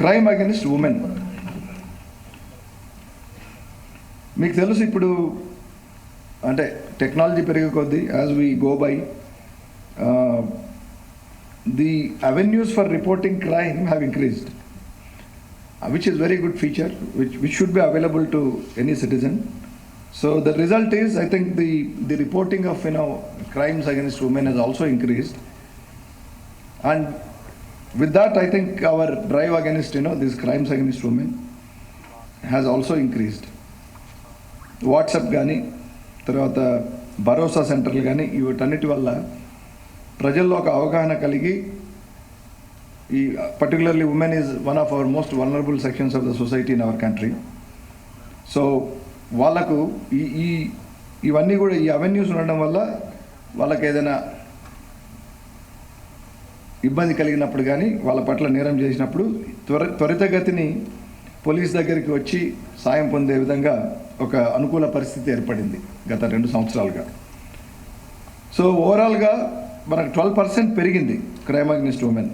Crime against women. మీకు తెలుసు ఇప్పుడు అంటే టెక్నాలజీ పెరిగే కొద్దీ as we go by the avenues for reporting crime have increased, which is very good feature which should be available to any citizen. So the result is, I think the reporting of crimes against women has also increased, and with that I think our drive against these crimes against women has also increased. WhatsApp gaani tarvata Bharosa Central gaani ivatanniti valla prajallo oka avagahana kaligi, particularly women is one of our most vulnerable sections of the society in our country. So వాళ్ళకు ఇవన్నీ కూడా ఈ avenues ఉండడం వల్ల వాళ్ళకి ఏదైనా ఇబ్బంది కలిగినప్పుడు కానీ వాళ్ళ పట్ల నేరం చేసినప్పుడు త్వరితగతిని పోలీస్ దగ్గరికి వచ్చి సాయం పొందే విధంగా ఒక అనుకూల పరిస్థితి ఏర్పడింది గత 2 సంవత్సరాలుగా. సో ఓవరాల్గా మనకు 12% పెరిగింది క్రైమ్ అగెన్స్ట్ ఉమెన్.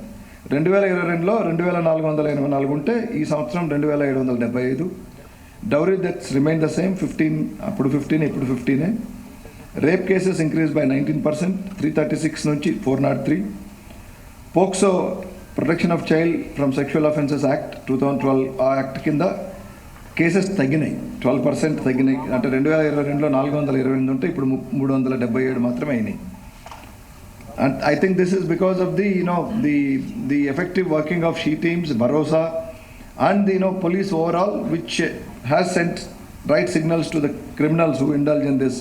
2022లో 2484 ఉంటే ఈ సంవత్సరం 2775. Dowry deaths remain the same, 15 అప్పుడు 15 ఇప్పుడు 15. రేప్ కేసెస్ ఇంక్రీజ్ బై 19%, 336 నుంచి 403. POCSO protection of child from sexual offences act 2012 ఆ యాక్ట్ కింద కేసెస్ తగ్గినాయి, 12% తగ్గినాయి. అంటే 2022లో 428 ఉంటే ఇప్పుడు 377 మాత్రమే అయినాయి. And I think this is because of the effective working of she teams, Bharosa, and police overall, which has sent right signals to the criminals who indulge in this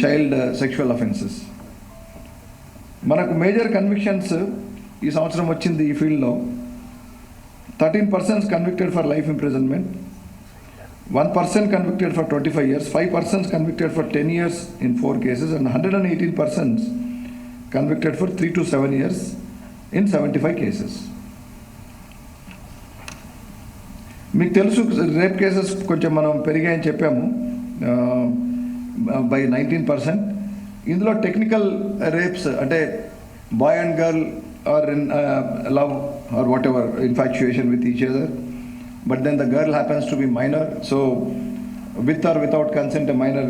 child sexual offences. మనకు major convictions ఈ సంవత్సరం వచ్చింది ఈ ఫీల్డ్లో. 13 persons convicted for life imprisonment, 1 person convicted for 25 years, 5 persons convicted for 10 years in 4 cases, and 118 persons convicted for 3 to 7 years in 75 cases. మీకు తెలుసు rape cases కొంచెం మనం పెరిగాయని చెప్పాము బై 19%. ఇందులో టెక్నికల్ రేప్స్ అంటే boy and girl are in love or whatever infatuation with each other, but then the girl happens to be minor, so with or without consent a minor,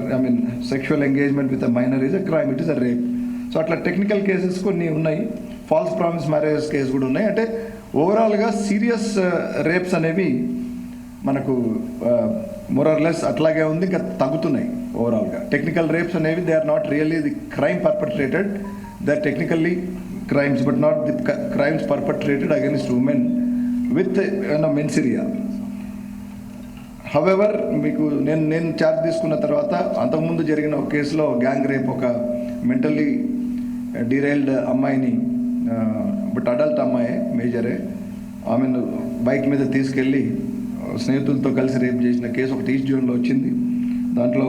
sexual engagement with a minor is a crime, it is a rape. So atla technical cases కొన్ని ఉన్నాయి, false promise marriages case కూడా ఉన్నాయి. అంటే ఓవరాల్గా serious rapes అనేవి మనకు more or less అట్లాగే ఉంది, ఇంకా తగ్గుతున్నాయి ఓవరాల్గా. టెక్నికల్ రేప్స్ అనేవి they are not really the crime perpetrated, they are technically crimes but not the crimes perpetrated against women with mens rea. However మీకు నేను ఛార్జ్ తీసుకున్న తర్వాత అంతకుముందు జరిగిన ఒక కేసులో గ్యాంగ్ రేప్, ఒక మెంటల్లీ డిరైల్డ్ అమ్మాయిని, బట్ అడల్ట్ అమ్మాయి మేజరే, ఆమెను బైక్ మీద తీసుకెళ్ళి స్నేహితులతో కలిసి రేప్ చేసిన కేసు ఒకటి ఈస్ట్ జోన్లో వచ్చింది. దాంట్లో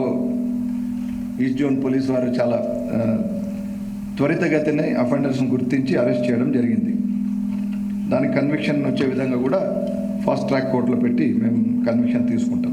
ఈస్ట్ జోన్ పోలీస్ వారు చాలా త్వరితగతిని అఫెండర్స్ని గుర్తించి అరెస్ట్ చేయడం జరిగింది. దానికి కన్విక్షన్ వచ్చే విధంగా కూడా ఫాస్ట్ ట్రాక్ కోర్టులో పెట్టి మేము కన్విక్షన్ తీసుకుంటాం.